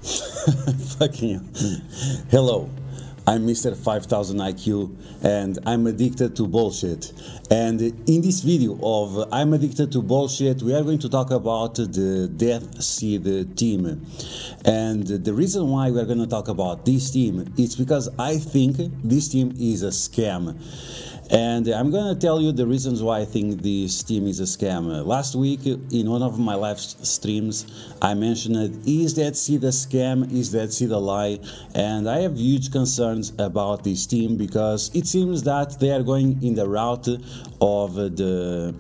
Fucking hello, I'm Mr. 5000 IQ and I'm addicted to bullshit. And in this video of I'm addicted to bullshit, we are going to talk about the Deathseed team. And the reason why we are going to talk about this team is because I think this team is a scam. And I'm gonna tell you the reasons why I think this team is a scam. Last week, in one of my live streams, I mentioned it, is Deathseed a scam? Is Deathseed a lie? And I have huge concerns about this team because it seems that they are going in the route of the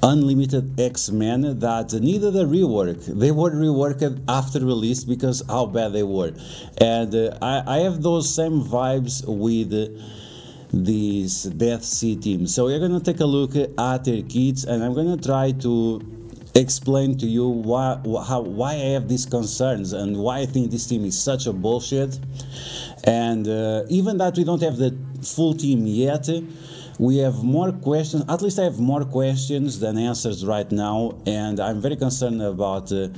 Unlimited X-Men that needed a rework. They were reworked after release because how bad they were. And I have those same vibes with this Deathseed team. So we're gonna take a look at their kits and I'm gonna try to explain to you why I have these concerns and why I think this team is such a bullshit. And even that we don't have the full team yet, we have more questions. At least I have more questions than answers right now, and I'm very concerned about the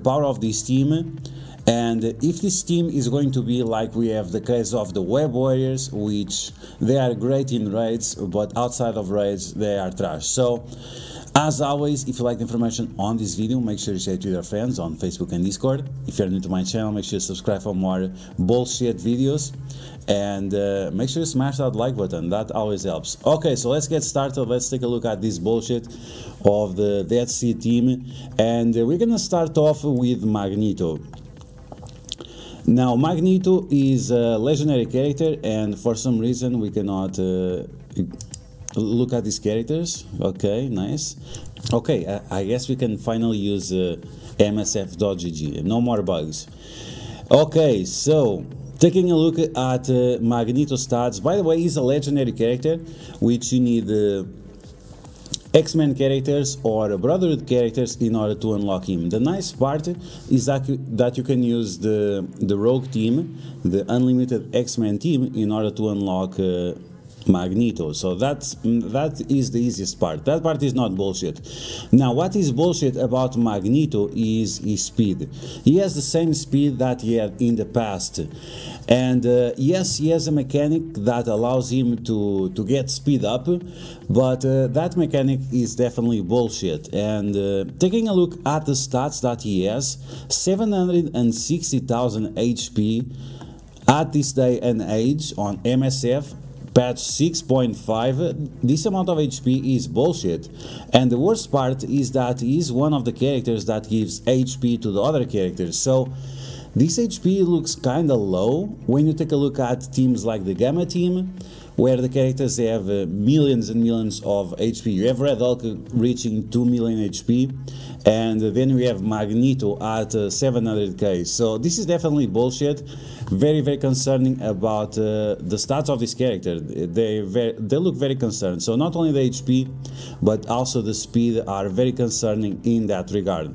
power of this team. And if this team is going to be like we have the case of the Web Warriors, which they are great in raids, but outside of raids they are trash. So, as always, if you like the information on this video, make sure you share it with your friends on Facebook and Discord. If you're new to my channel, make sure you subscribe for more bullshit videos. And make sure you smash that like button, that always helps. Okay, so let's get started. Let's take a look at this bullshit of the Deathseed team. And we're gonna start off with Magneto. Now, Magneto is a legendary character, and for some reason we cannot look at these characters. Okay, nice. Okay, I guess we can finally use msf.gg. No more bugs. Okay, so taking a look at Magneto stats. By the way, he's a legendary character, which you need X-Men characters or Brotherhood characters in order to unlock him. The nice part is that you can use the Rogue team, the Unlimited X-Men team, in order to unlock Magneto. So that is the easiest part. That part is not bullshit. Now, what is bullshit about Magneto is his speed. He has the same speed that he had in the past. And yes, he has a mechanic that allows him to get speed up, but that mechanic is definitely bullshit. And taking a look at the stats that he has, 760,000 HP at this day and age on MSF, patch 6.5, this amount of HP is bullshit. And the worst part is that he is one of the characters that gives HP to the other characters. So this HP looks kinda low when you take a look at teams like the Gamma team, where the characters have millions and millions of HP. You have Red Hulk reaching 2 million HP, and then we have Magneto at 700k. So this is definitely bullshit. Very, very concerning about the stats of this character. They look very concerned. So not only the HP, but also the speed are very concerning in that regard.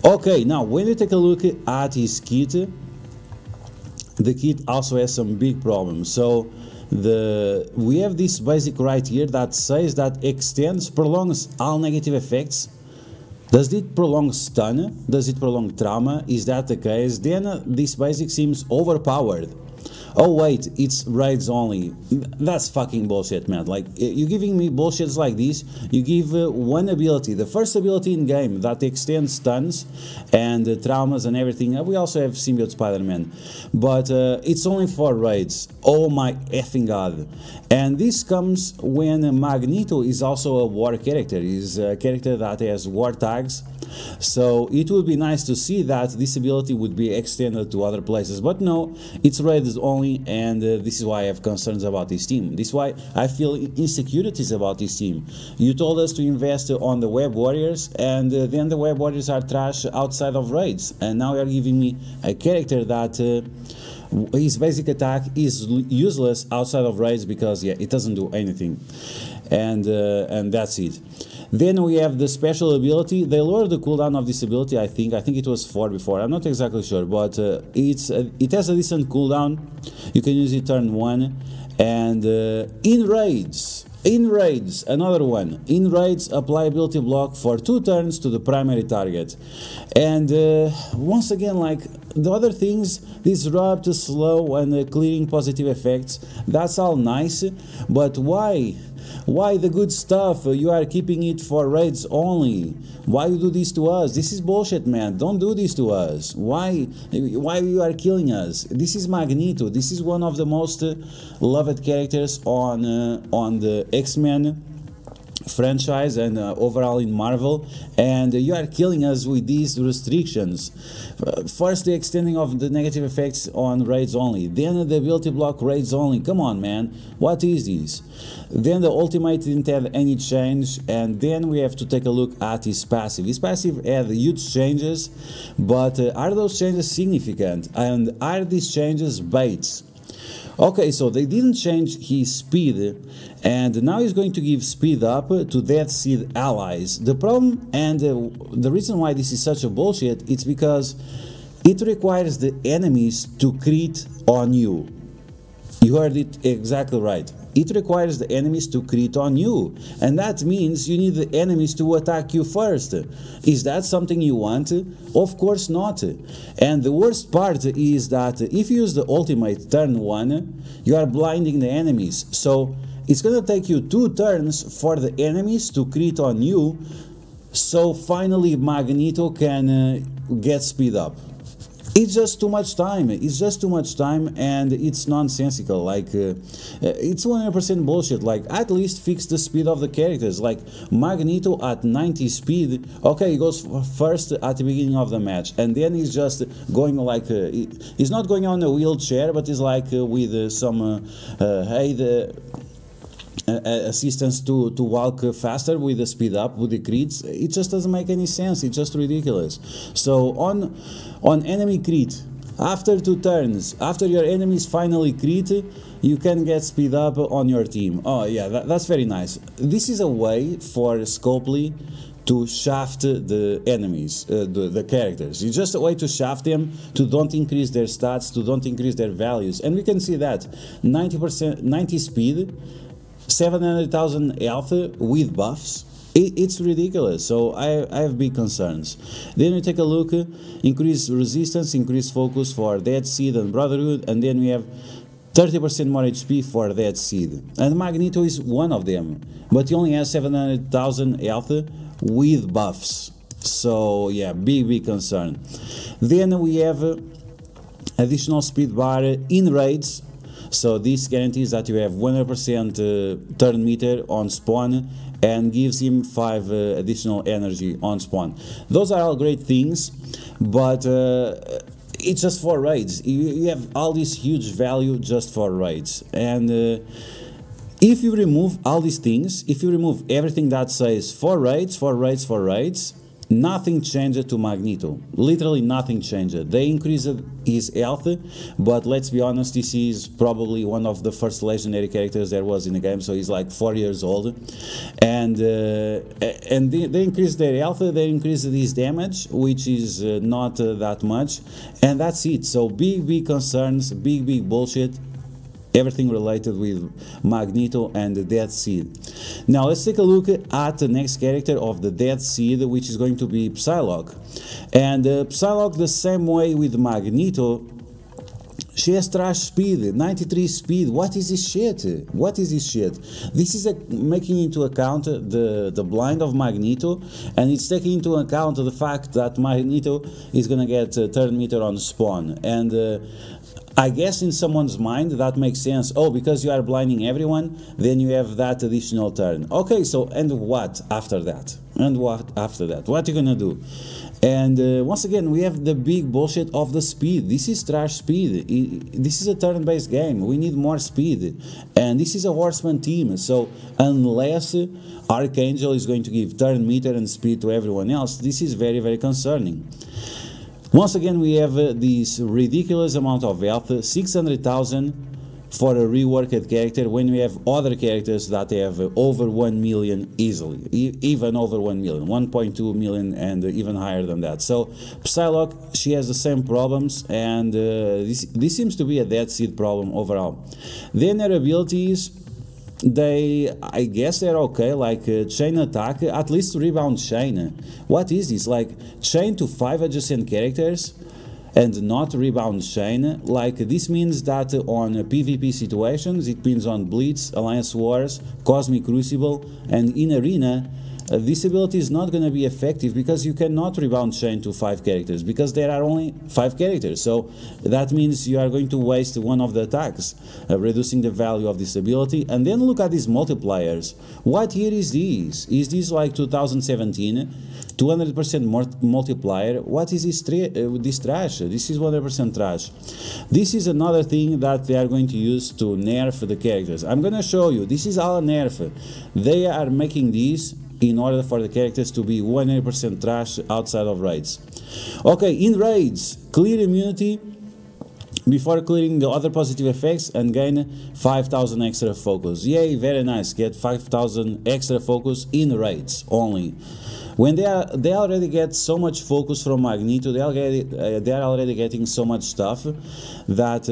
Okay, now when you take a look at his kit, the kit also has some big problems. So we have this basic right here that says that extends, prolongs all negative effects. Does it prolong stun? Does it prolong trauma? Is that the case? Then this basic seems overpowered. Oh wait, it's raids only. That's fucking bullshit, man. Like, you're giving me bullshits like this. You give one ability, the first ability in game that extends stuns and traumas and everything. We also have Symbiote Spider-Man, but it's only for raids. Oh my effing god. And this comes when Magneto is also a war character. He's a character that has war tags. So it would be nice to see that this ability would be extended to other places, but no, it's raids only, and this is why I have concerns about this team. This is why I feel insecurities about this team. You told us to invest on the Web Warriors, and then the Web Warriors are trash outside of raids, and now you're giving me a character that his basic attack is useless outside of raids because, yeah, it doesn't do anything, and that's it. Then we have the special ability. They lowered the cooldown of this ability, I think it was 4 before, I'm not exactly sure, but it has a decent cooldown. You can use it turn 1, and in raids In raids, another one. In raids, apply ability block for 2 turns to the primary target. And once again, like the other things, disrupt, slow, and clearing positive effects, that's all nice, but why? Why the good stuff? You are keeping it for raids only. Why you do this to us? This is bullshit, man. Don't do this to us. Why you are killing us? This is Magneto. This is one of the most loved characters on the X-Men franchise and overall in Marvel, and you are killing us with these restrictions. First, the extending of the negative effects on raids only, then the ability block raids only. Come on, man, what is this? Then the ultimate didn't have any change, and then we have to take a look at his passive. His passive had huge changes, but are those changes significant, and are these changes baits? Okay, so they didn't change his speed, and now he's going to give speed up to Deathseed allies. The problem and the reason why this is such a bullshit, it's because it requires the enemies to crit on you. You heard it exactly right. It requires the enemies to crit on you, and that means you need the enemies to attack you first. Is that something you want? Of course not. And the worst part is that if you use the ultimate turn 1, you are blinding the enemies. So it's gonna take you 2 turns for the enemies to crit on you, so finally Magneto can get speed up. It's just too much time. It's just too much time, and it's nonsensical. Like it's 100% bullshit. Like, at least fix the speed of the characters. Like Magneto at 90 speed. Okay, he goes first at the beginning of the match, and then he's just going like he's not going on a wheelchair, but he's like with some assistance to walk faster with the speed up, with the crits. It just doesn't make any sense. It's just ridiculous. So on enemy crit, after 2 turns, after your enemies finally crit, you can get speed up on your team. Oh yeah, that's very nice. This is a way for Scopely to shaft the enemies, the characters. It's just a way to shaft them, to don't increase their stats, to don't increase their values. And we can see that 90 speed, 700,000 health with buffs. It's ridiculous. So I have big concerns. Then we take a look, increase resistance, increase focus for Deathseed and Brotherhood, and then we have 30% more HP for Deathseed. And Magneto is one of them, but he only has 700,000 health with buffs. So yeah, big concern. Then we have additional speed bar in raids. So this guarantees that you have 100% turn meter on spawn and gives him 5 additional energy on spawn. Those are all great things, but it's just for raids. You have all this huge value just for raids. And if you remove all these things, if you remove everything that says for raids, nothing changed to Magneto. Literally nothing changed. They increased his health, but let's be honest, this is probably one of the first legendary characters there was in the game, so he's like 4 years old. And they increased their health, they increased his damage, which is not that much, and that's it. So big concerns, big bullshit. Everything related with Magneto and the Deathseed. Now let's take a look at the next character of the Deathseed, which is going to be Psylocke. And Psylocke, the same way with Magneto, she has trash speed, 93 speed. What is this shit? What is this shit? This is making into account the blind of Magneto, and it's taking into account the fact that Magneto is gonna get turn meter on spawn. And I guess in someone's mind that makes sense. Oh, because you are blinding everyone, then you have that additional turn. Okay, so and what after that? And what after that? What are you gonna do? And once again, we have the big bullshit of the speed. This is trash speed. This is a turn-based game. We need more speed. And this is a horseman team. So unless Archangel is going to give turn meter and speed to everyone else, this is very concerning. Once again, we have this ridiculous amount of health, 600,000 for a reworked character, when we have other characters that have over 1 million easily, even over 1 million, 1.2 million and even higher than that. So Psylocke, she has the same problems, and this seems to be a Deathseed problem overall. Then her abilities, I guess they're okay, like chain attack, at least rebound chain. What is this? Like chain to 5 adjacent characters and not rebound chain? Like this means that on PvP situations, it means on Blitz, Alliance Wars, Cosmic Crucible, and in Arena, this ability is not going to be effective because you cannot rebound chain to 5 characters, because there are only 5 characters. So that means you are going to waste one of the attacks, reducing the value of this ability. And then look at these multipliers. What year is this? Is this like 2017? 200% multiplier? What is this trash? This is 100% trash. This is another thing that they are going to use to nerf the characters. I'm going to show you. This is all a nerf. They are making this in order for the characters to be 100% trash outside of raids. Okay, in raids, clear immunity before clearing the other positive effects and gain 5000 extra focus. Yay, very nice. Get 5000 extra focus in raids only. When they already get so much focus from Magneto, they are already getting so much stuff that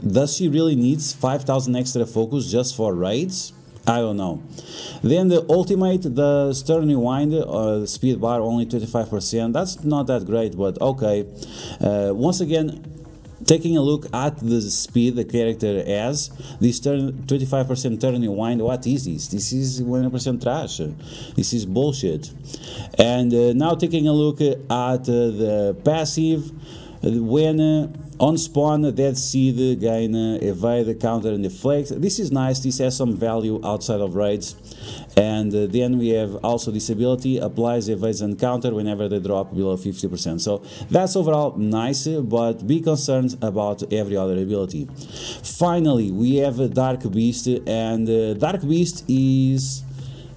does she really needs 5000 extra focus just for raids? I don't know. Then the ultimate, the Stern Rewind, speed bar only 25%. That's not that great, but okay. Once again, taking a look at the speed the character has, this 25% turn rewind, what is this? This is 100% trash. This is bullshit. And now taking a look at the passive, when on spawn, Deathseed gain evade, counter, and deflect. This is nice. This has some value outside of raids. And then we have also this ability, applies evades and counter whenever they drop below 50%. So that's overall nice, but be concerned about every other ability. Finally, we have a Dark Beast, and Dark Beast is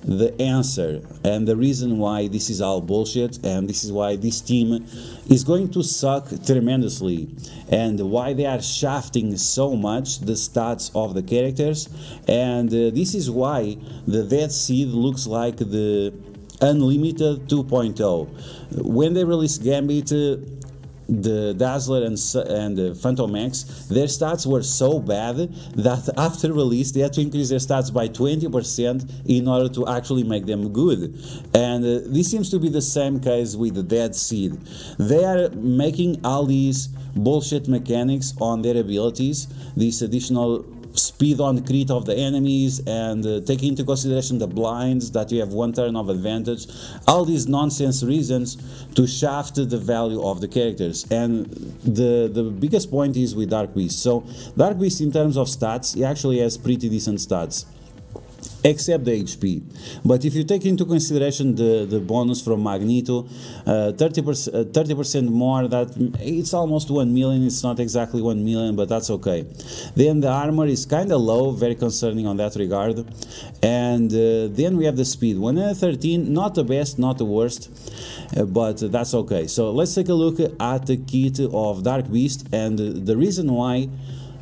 the answer and the reason why this is all bullshit, and this is why this team is going to suck tremendously, and why they are shafting so much the stats of the characters. And this is why the Deathseed looks like the Unlimited 2.0. When they released Gambit, the Dazzler and the Phantom X, their stats were so bad that after release they had to increase their stats by 20% in order to actually make them good. And this seems to be the same case with the Deathseed. They are making all these bullshit mechanics on their abilities, this additional speed on crit of the enemies, and taking into consideration the blinds that you have 1 turn of advantage, all these nonsense reasons to shaft the value of the characters. And the biggest point is with Dark Beast. So Dark Beast, in terms of stats, he actually has pretty decent stats, except the HP. But if you take into consideration the bonus from Magneto, 30% more, that it's almost 1 million. It's not exactly 1 million, but that's okay. Then the armor is kind of low, very concerning on that regard. And then we have the speed, 113, not the best, not the worst, but that's okay. So let's take a look at the kit of Dark Beast, and the reason why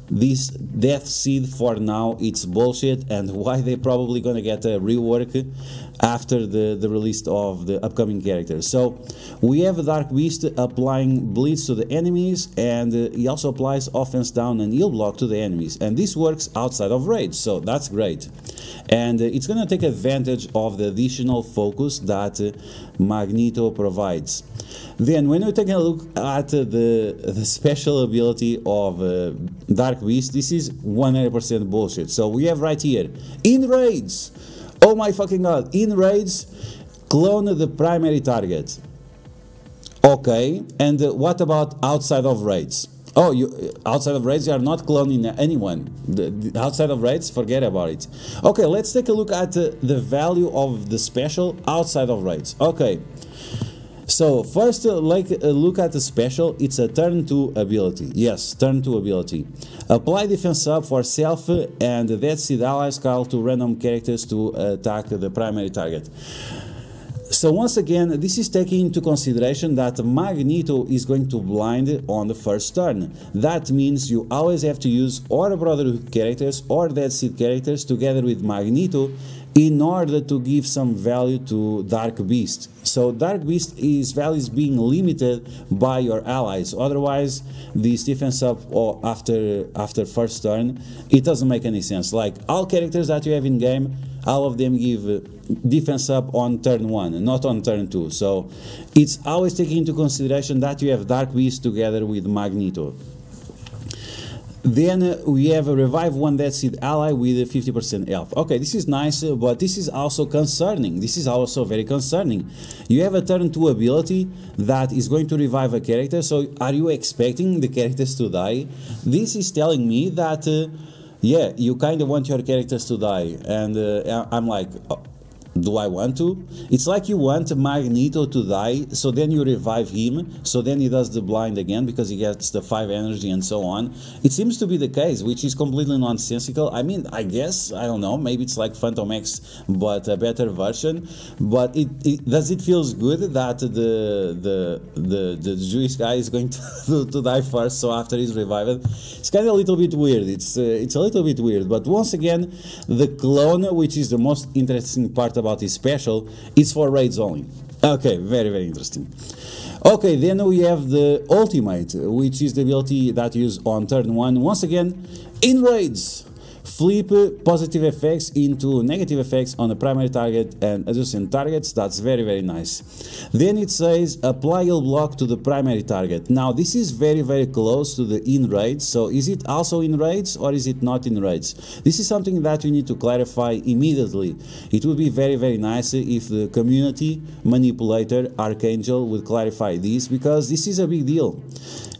this Deathseed for now it's bullshit, and why they're probably gonna get a rework after the release of the upcoming characters. So we have Dark Beast applying Blitz to the enemies, and he also applies offense down and heal block to the enemies, and this works outside of raids, so that's great. And it's gonna take advantage of the additional focus that Magneto provides. Then when we take a look at the special ability of Dark Beast, this is 100% bullshit. So we have right here, in raids, oh my fucking god, in raids, clone the primary target. Okay, and what about outside of raids? Oh, outside of raids, you are not cloning anyone. Outside of raids, forget about it. Okay, let's take a look at the value of the special outside of raids. Okay, so first, look at the special. It's a turn 2 ability. Yes, turn 2 ability. Apply defense up for self and Deathseed allies call to random characters to attack the primary target. So once again, this is taking into consideration that Magneto is going to blind on the first turn. That means you always have to use or Brotherhood characters or Deathseed characters together with Magneto, in order to give some value to Dark Beast. So Dark Beast is value is being limited by your allies. Otherwise, this defense up or after first turn, it doesn't make any sense. Like all characters that you have in game, all of them give defense up on turn 1, not on turn 2. So it's always taking into consideration that you have Dark Beast together with Magneto. Then we have a revive one Deathseed ally with a 50% health. Okay, this is nice, but this is also concerning. This is also very concerning. You have a turn 2 ability that is going to revive a character, so are you expecting the characters to die? This is telling me that, yeah, you kind of want your characters to die, and I'm like, do I want to? It's like you want Magneto to die, so then you revive him, so then he does the blind again because he gets the 5 energy and so on. It seems to be the case, which is completely nonsensical. I mean, I guess, I don't know, maybe it's like Phantom X, but a better version. But does it feels good that the Jewish guy is going to die first, so after he's revived? It's kind of a little bit weird. It's a little bit weird. But once again, the clone, which is the most interesting part about this special, is for raids only. Okay, very, very interesting. Okay, then we have the ultimate, which is the ability that you use on turn 1. Once again, in raids, flip positive effects into negative effects on the primary target and adjacent targets. That's very, very nice. Then it says apply heal block to the primary target. Now this is very, very close to the in raids. So is it also in raids or is it not in raids? This is something that we need to clarify immediately. It would be very, very nice if the community manipulator Archangel would clarify this, because this is a big deal.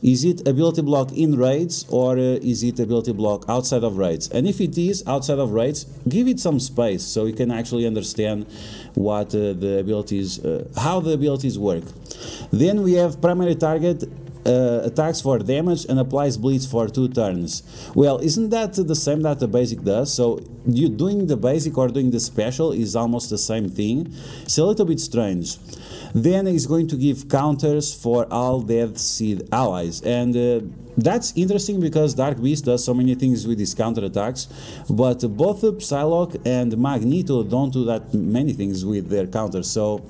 Is it ability block in raids or is it ability block outside of raids? And if it is outside of raids, give it some space so you can actually understand what the abilities, how the abilities work. Then we have primary target attacks for damage and applies bleeds for 2 turns. Well, isn't that the same that the basic does? So you doing the basic or doing the special is almost the same thing. It's a little bit strange. Then it's going to give counters for all Deathseed allies, and that's interesting because Dark Beast does so many things with his counter attacks, but both Psylocke and Magneto don't do that many things with their counters. So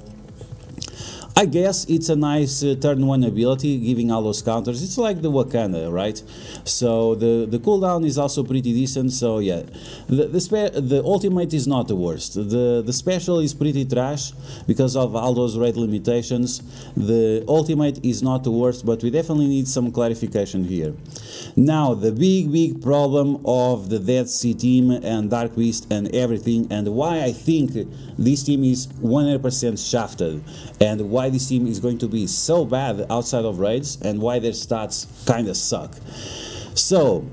I guess it's a nice turn 1 ability, giving all those counters. It's like the Wakanda, right? So the cooldown is also pretty decent. So yeah, the ultimate is not the worst. The special is pretty trash because of all those rate limitations. The ultimate is not the worst, but we definitely need some clarification here. Now the big problem of the Deathseed team and Dark Beast and everything, and why I think this team is 100% shafted, and why this team is going to be so bad outside of raids, and why their stats kinda suck. So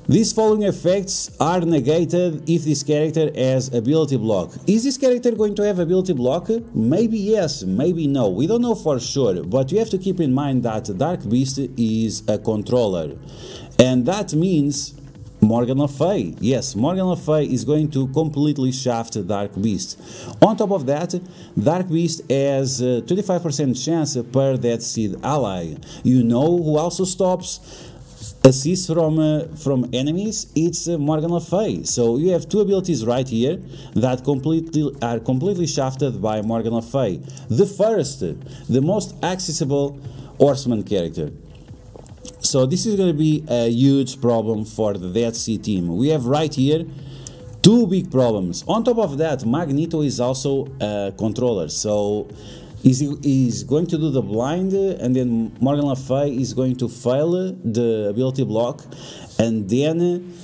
these following effects are negated if this character has ability block. Is this character going to have ability block? Maybe yes, maybe no. We don't know for sure, but you have to keep in mind that Dark Beast is a controller, and that means Morgan Le Fay. Yes, Morgan Le Fay is going to completely shaft Dark Beast. On top of that, Dark Beast has a 25% chance per Deathseed ally. You know who also stops assists from enemies? It's Morgan Le Fay. So you have 2 abilities right here that are completely shafted by Morgan Le Fay. The first, the most accessible horseman character. So this is going to be a huge problem for the Deathseed team. We have right here 2 big problems. On top of that, Magneto is also a controller. So he's going to do the blind, and then Morgan Le Fay is going to fail the ability block, and then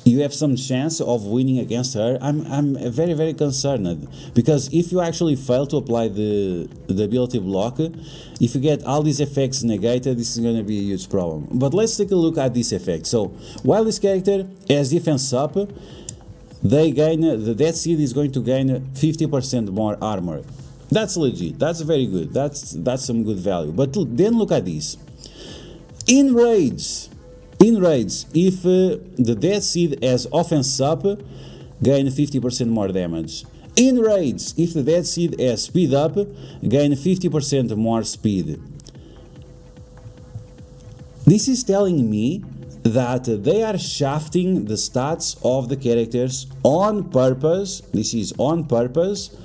you have some chance of winning against her. I'm very, very concerned, because if you actually fail to apply the ability block, if you get all these effects negated, this is going to be a huge problem. But let's take a look at this effect. So while this character has defense up, the Deathseed is going to gain 50% more armor. That's legit. That's very good. That's some good value. But then look at this. In raids, if the Deathseed has offense up, gain 50% more damage. In raids, if the Deathseed has speed up, gain 50% more speed. This is telling me that they are shafting the stats of the characters on purpose. This is on purpose.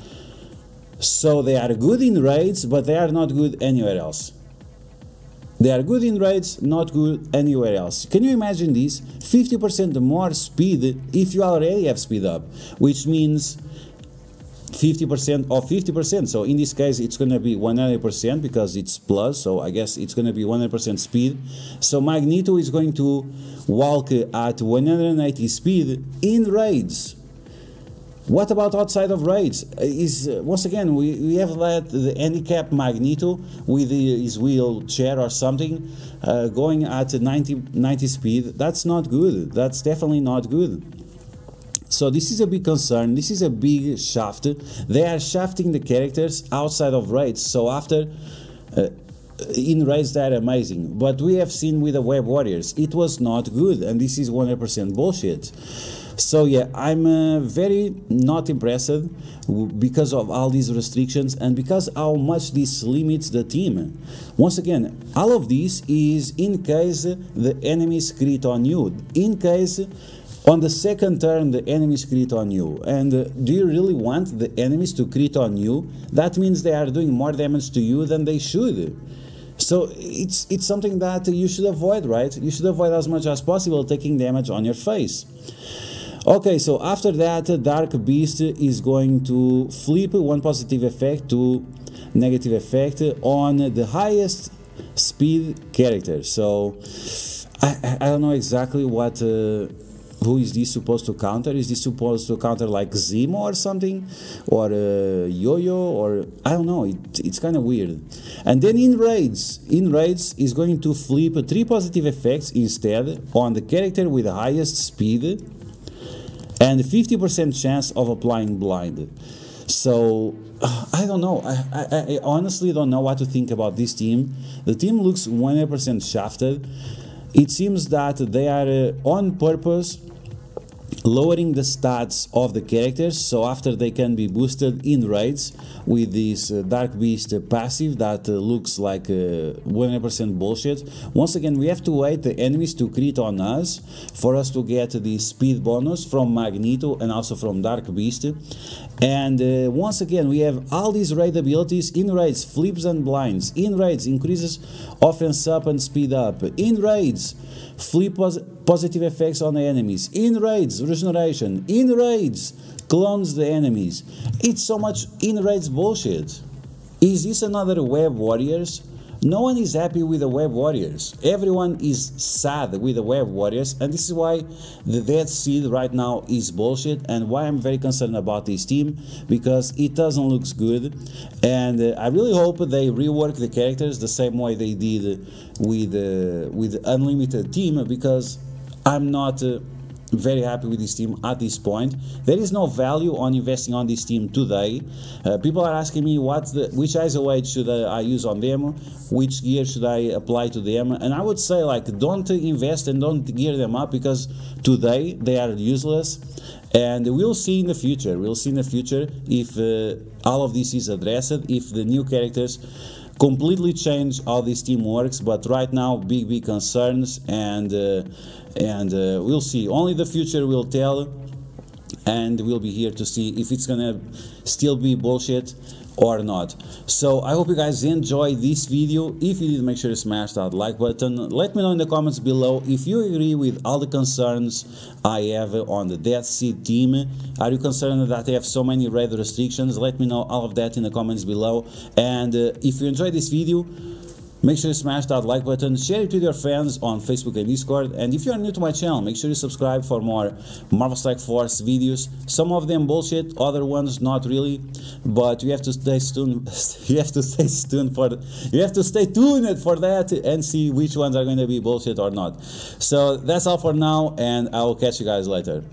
So they are good in raids, but they are not good anywhere else. They are good in raids, not good anywhere else. Can you imagine this? 50% more speed if you already have speed up, which means 50% of 50%. So in this case, it's going to be 100% because it's plus. So I guess it's going to be 100% speed. So Magneto is going to walk at 180 speed in raids. What about outside of raids? Once again, we have let the handicap Magneto with his wheelchair or something going at 90 speed. That's not good. That's definitely not good. So this is a big concern. This is a big shaft. They are shafting the characters outside of raids. So after in raids they are amazing, but we have seen with the Web Warriors it was not good, and this is 100% bullshit. So yeah, I'm very not impressed because of all these restrictions and because how much this limits the team. Once again, all of this is in case the enemies crit on you, in case on the second turn the enemies crit on you. And do you really want the enemies to crit on you? That means they are doing more damage to you than they should. So it's something that you should avoid, right? You should avoid as much as possible taking damage on your face. Okay, so after that, Dark Beast is going to flip one positive effect to negative effect on the highest speed character. So I don't know exactly what who is this supposed to counter. Is this supposed to counter like Zemo or something, or Yo-Yo, or I don't know. It's kind of weird. And then in raids is going to flip 3 positive effects instead on the character with the highest speed and 50% chance of applying blind. So I don't know. I honestly don't know what to think about this team. The team looks 100% shafted. It seems that they are on purpose lowering the stats of the characters, so after they can be boosted in raids with this Dark Beast passive that looks like 100% bullshit. Once again, we have to wait the enemies to crit on us for us to get the speed bonus from Magneto and also from Dark Beast. And once again, we have all these raid abilities in raids: flips and blinds. In raids, increases offense up and speed up. In raids, flip positive effects on the enemies. In raids, regeneration. In raids, clones the enemies. It's so much in raids bullshit. Is this another Web Warriors? No one is happy with the Web Warriors. Everyone is sad with the Web Warriors, and this is why the Deathseed right now is bullshit, and why I'm very concerned about this team, because it doesn't look good. And I really hope they rework the characters the same way they did with Unlimited Team, because I'm not very happy with this team at this point. There is no value on investing on this team today. People are asking me which ISO should I use on them, which gear should I apply to them, and I would say, like, don't invest and don't gear them up, because today they are useless, and we'll see in the future. We'll see in the future if all of this is addressed, if the new characters completely change how this team works. But right now, big concerns, and we'll see. Only the future will tell, and we'll be here to see if it's gonna still be bullshit or not. So I hope you guys enjoyed this video. If you did, make sure to smash that like button. Let me know in the comments below if you agree with all the concerns I have on the Deathseed team. Are you concerned that they have so many raid restrictions? Let me know all of that in the comments below. And if you enjoyed this video, make sure to smash that like button, share it with your friends on Facebook and Discord, and if you are new to my channel, make sure you subscribe for more Marvel Strike Force videos. Some of them bullshit, other ones not really, but you have to stay tuned. You have to stay tuned for that and see which ones are going to be bullshit or not. So that's all for now, and I will catch you guys later.